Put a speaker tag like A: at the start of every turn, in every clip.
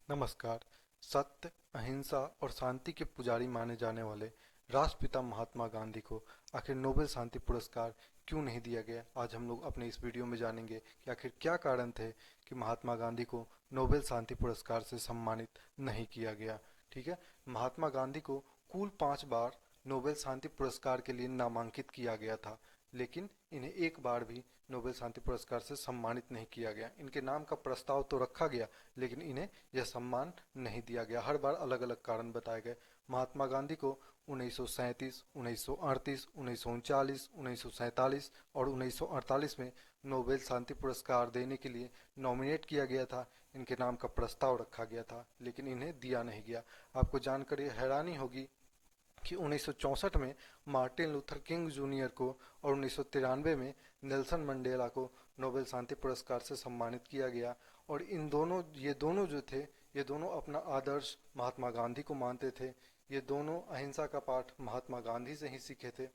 A: नमस्कार। सत्य, अहिंसा और शांति के पुजारी माने जाने वाले राष्ट्रपिता महात्मा गांधी को आखिर नोबेल शांति पुरस्कार क्यों नहीं दिया गया, आज हम लोग अपने इस वीडियो में जानेंगे कि आखिर क्या कारण थे कि महात्मा गांधी को नोबेल शांति पुरस्कार से सम्मानित नहीं किया गया। ठीक है, महात्मा गांधी को कुल 5 बार नोबेल शांति पुरस्कार के लिए नामांकित किया गया था, लेकिन इन्हें एक बार भी नोबेल शांति पुरस्कार से सम्मानित नहीं किया गया। इनके नाम का प्रस्ताव तो रखा गया, लेकिन इन्हें यह सम्मान नहीं दिया गया। हर बार अलग अलग कारण बताए गए। महात्मा गांधी को 1937, 1938, 1939, 1947 और 1948 में नोबेल शांति पुरस्कार देने के लिए नॉमिनेट किया गया था। इनके नाम का प्रस्ताव रखा गया था, लेकिन इन्हें दिया नहीं गया। आपको जानकर ये हैरानी होगी कि 1964 में मार्टिन लूथर किंग जूनियर को और 1993 में नेल्सन मंडेला को नोबेल शांति पुरस्कार से सम्मानित किया गया। और ये दोनों जो थे, ये दोनों अपना आदर्श महात्मा गांधी को मानते थे। ये दोनों अहिंसा का पाठ महात्मा गांधी से ही सीखे थे।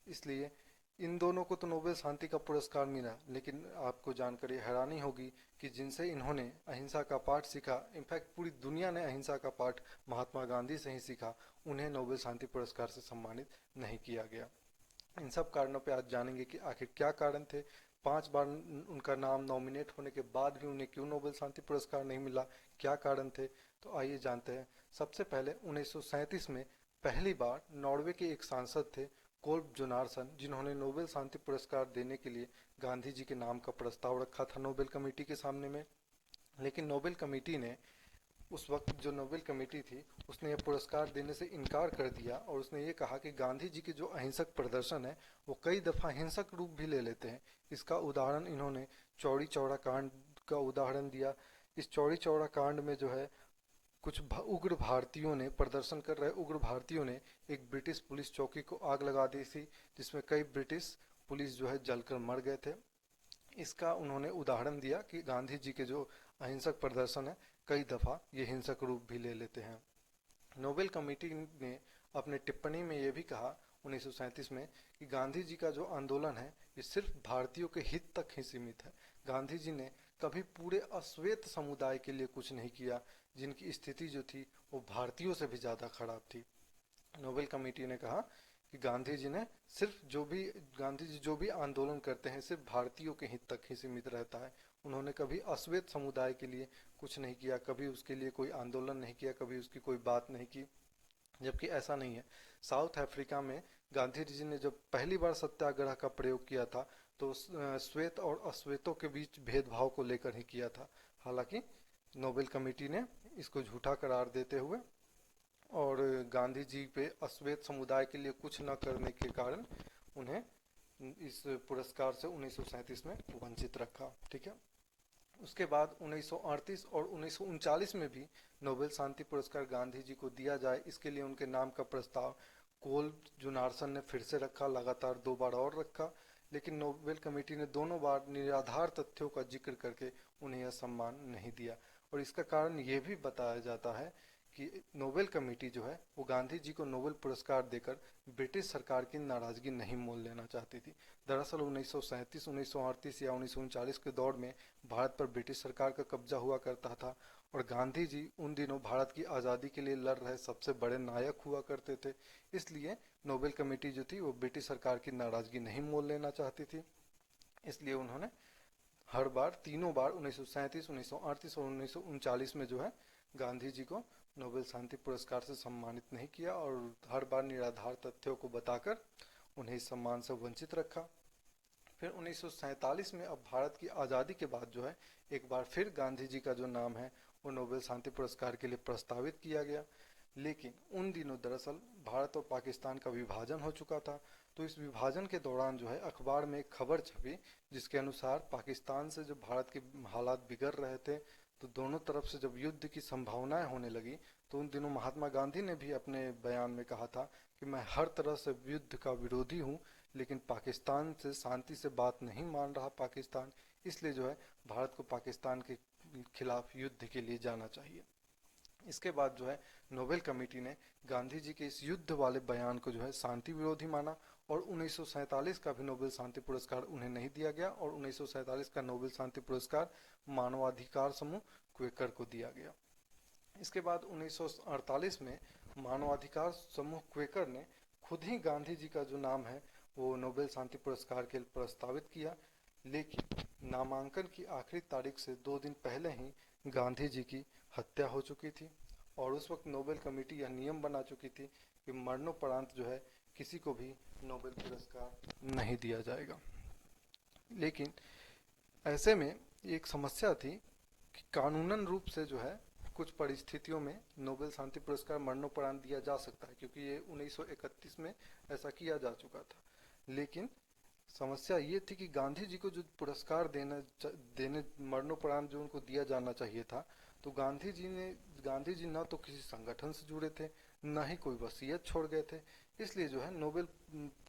A: इसलिए इन दोनों को तो नोबेल शांति का पुरस्कार मिला, लेकिन आपको जानकर ये हैरानी होगी कि जिनसे इन्होंने अहिंसा का पाठ सीखा, इनफैक्ट पूरी दुनिया ने अहिंसा का पाठ महात्मा गांधी से ही सीखा, उन्हें नोबेल शांति पुरस्कार से सम्मानित नहीं किया गया। इन सब कारणों पे आज जानेंगे कि आखिर क्या कारण थे। 5 बार उनका नाम नॉमिनेट होने के बाद भी उन्हें क्यों नोबेल शांति पुरस्कार नहीं मिला, क्या कारण थे। तो आइए जानते हैं। सबसे पहले 1937 में पहली बार नॉर्वे के एक सांसद थे, कोल्ब जोनार्सन, जिन्होंने नोबेल शांति पुरस्कार देने के लिए गांधी जी के नाम का प्रस्ताव रखा था नोबेल कमेटी के सामने में। लेकिन नोबेल कमेटी ने, उस वक्त जो नोबेल कमेटी थी, उसने ये पुरस्कार देने से इनकार कर दिया और उसने ये कहा कि गांधी जी के जो अहिंसक प्रदर्शन है वो कई दफ़ा हिंसक रूप भी ले लेते हैं। इसका उदाहरण इन्होंने चौड़ी चौड़ा कांड का उदाहरण दिया। इस चौड़ी चौड़ा कांड में जो है, कुछ उग्र भारतीयों ने, प्रदर्शन कर रहे उग्र भारतीयों ने एक ब्रिटिश पुलिस चौकी को आग लगा दी थी, जिसमें कई ब्रिटिश पुलिस जो है जलकर मर गए थे। इसका उन्होंने उदाहरण दिया कि गांधी जी के जो अहिंसक प्रदर्शन है, कई दफ़ा ये हिंसक रूप भी ले लेते हैं। नोबेल कमेटी ने अपने टिप्पणी में ये भी कहा 1937 में कि गांधी जी का जो आंदोलन है ये सिर्फ भारतीयों के हित तक ही सीमित है। गांधी जी ने कभी पूरे अश्वेत समुदाय के लिए कुछ नहीं किया, जिनकी स्थिति जो थी वो भारतीयों से भी ज़्यादा खराब थी। नोबेल कमेटी ने कहा कि गांधी जी जो भी आंदोलन करते हैं सिर्फ भारतीयों के हित तक ही सीमित रहता है। उन्होंने कभी अश्वेत समुदाय के लिए कुछ नहीं किया, कभी उसके लिए कोई आंदोलन नहीं किया, कभी उसकी कोई बात नहीं की। जबकि ऐसा नहीं है। साउथ अफ्रीका में गांधी जी ने जब पहली बार सत्याग्रह का प्रयोग किया था, तो श्वेत और अश्वेतों के बीच भेदभाव को लेकर ही किया था। हालांकि नोबेल कमेटी ने इसको झूठा करार देते हुए और गांधी जी पे अश्वेत समुदाय के लिए कुछ न करने के कारण उन्हें इस पुरस्कार से 1937 में वंचित रखा। ठीक है, उसके बाद 1938 और 1939 में भी नोबेल शांति पुरस्कार गांधी जी को दिया जाए, इसके लिए उनके नाम का प्रस्ताव कोल जुनारसन ने फिर से रखा, लगातार 2 बार और रखा। लेकिन नोबेल कमेटी ने दोनों बार निराधार तथ्यों का जिक्र करके उन्हें यह सम्मान नहीं दिया। और इसका कारण ये भी बताया जाता है कि नोबेल कमेटी जो है वो गांधी जी को नोबेल पुरस्कार देकर ब्रिटिश सरकार की नाराजगी नहीं मोल लेना चाहती थी। दरअसल 1937, 1938 या 1939 के दौर में भारत पर ब्रिटिश सरकार का कब्जा हुआ करता था, और गांधी जी उन दिनों भारत की आज़ादी के लिए लड़ रहे सबसे बड़े नायक हुआ करते थे। इसलिए नोबेल कमेटी जो थी वो ब्रिटिश सरकार की नाराज़गी नहीं मोल लेना चाहती थी। इसलिए उन्होंने हर बार, तीनों बार, 1937, 1938 और 1939 में जो है गांधी जी को नोबेल शांति पुरस्कार से सम्मानित नहीं किया और हर बार निराधार तथ्यों को बताकर उन्हें इस सम्मान से वंचित रखा। फिर 1947 में, अब भारत की आज़ादी के बाद जो है, एक बार फिर गांधी जी का जो नाम है वो नोबेल शांति पुरस्कार के लिए प्रस्तावित किया गया। लेकिन उन दिनों दरअसल भारत और पाकिस्तान का विभाजन हो चुका था। तो इस विभाजन के दौरान जो है अखबार में एक खबर छपी, जिसके अनुसार पाकिस्तान से जो भारत के हालात बिगड़ रहे थे, तो दोनों तरफ से जब युद्ध की संभावनाएं होने लगी, तो उन दिनों महात्मा गांधी ने भी अपने बयान में कहा था कि मैं हर तरह से युद्ध का विरोधी हूँ, लेकिन पाकिस्तान से शांति से बात नहीं मान रहा पाकिस्तान, इसलिए जो है भारत को पाकिस्तान के खिलाफ युद्ध के लिए जाना चाहिए। इसके बाद जो है नोबेल कमेटी ने गांधी जी के इस युद्ध वाले बयान को जो है शांति विरोधी माना, और 1947 का भी नोबेल शांति पुरस्कार उन्हें नहीं दिया गया, और 1947 का नोबेल शांति पुरस्कार मानवाधिकार समूह क्वेकर को दिया गया। इसके बाद 1948 में मानवाधिकार समूह क्वेकर ने खुद ही गांधी जी का जो नाम है वो नोबेल शांति पुरस्कार के लिए प्रस्तावित किया, लेकिन नामांकन की आखिरी तारीख से 2 दिन पहले ही गांधी जी की हत्या हो चुकी थी और उस वक्त नोबेल कमेटी यह नियम बना चुकी थी कि मरणोपरांत जो है किसी को भी नोबेल पुरस्कार नहीं दिया जाएगा। लेकिन ऐसे में एक समस्या थी कि कानूनन रूप से जो है कुछ परिस्थितियों में नोबेल शांति पुरस्कार मरणोपरांत दिया जा सकता है, क्योंकि ये 1931 में ऐसा किया जा चुका था। लेकिन समस्या ये थी कि गांधी जी को जो पुरस्कार देने मरणोपरांत जो उनको दिया जाना चाहिए था, तो गांधी जी न तो किसी संगठन से जुड़े थे, न ही कोई वसीयत छोड़ गए थे। इसलिए जो है नोबेल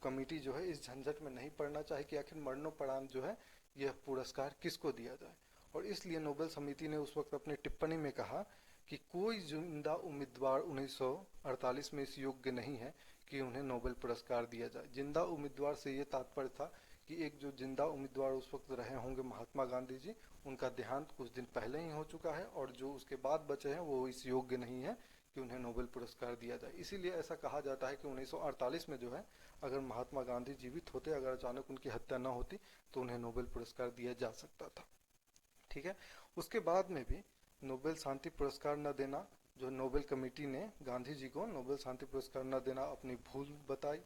A: कमेटी जो है इस झंझट में नहीं पड़ना चाहिए कि आखिर मरणोपरांत जो है यह पुरस्कार किसको दिया जाए। और इसलिए नोबेल समिति ने उस वक्त अपनी टिप्पणी में कहा कि कोई जिंदा उम्मीदवार 1948 में इस योग्य नहीं है कि उन्हें नोबेल पुरस्कार दिया जाए। जिंदा उम्मीदवार से ये तात्पर्य था कि एक जो जिंदा उम्मीदवार उस वक्त रहे होंगे महात्मा गांधी जी, उनका देहांत कुछ दिन पहले ही हो चुका है और जो उसके बाद बचे हैं वो इस योग्य नहीं है कि उन्हें नोबेल पुरस्कार दिया जाए। इसीलिए ऐसा कहा जाता है कि 1948 में जो है अगर महात्मा गांधी जीवित होते, अगर अचानक उनकी हत्या न होती, तो उन्हें नोबेल पुरस्कार दिया जा सकता था। ठीक है। उसके बाद में भी नोबेल शांति पुरस्कार न देना, जो नोबेल कमेटी ने गांधी जी को नोबेल शांति पुरस्कार न देना अपनी भूल बताई,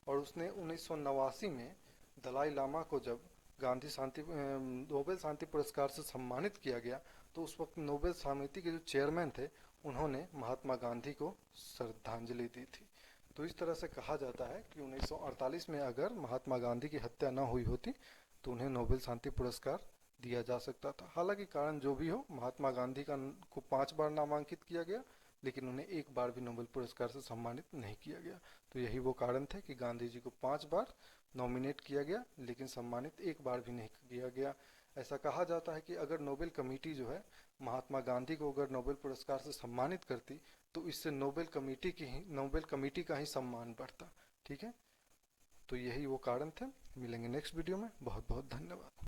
A: और उसने 1989 में दलाई लामा को जब नोबेल शांति पुरस्कार से सम्मानित किया गया, तो उस वक्त नोबेल समिति के जो चेयरमैन थे उन्होंने महात्मा गांधी को श्रद्धांजलि दी थी। तो इस तरह से कहा जाता है कि 1948 में अगर महात्मा गांधी की हत्या न हुई होती तो उन्हें नोबेल शांति पुरस्कार दिया जा सकता था। हालांकि कारण जो भी हो, महात्मा गांधी को 5 बार नामांकित किया गया, लेकिन उन्हें एक बार भी नोबेल पुरस्कार से सम्मानित नहीं किया गया। तो यही वो कारण थे कि गांधी जी को 5 बार नॉमिनेट किया गया लेकिन सम्मानित एक बार भी नहीं किया गया। ऐसा कहा जाता है कि अगर नोबेल कमेटी जो है महात्मा गांधी को अगर नोबेल पुरस्कार से सम्मानित करती तो इससे नोबेल कमेटी का ही सम्मान बढ़ता। ठीक है। तो यही वो कारण थे। मिलेंगे नेक्स्ट वीडियो में। बहुत बहुत धन्यवाद।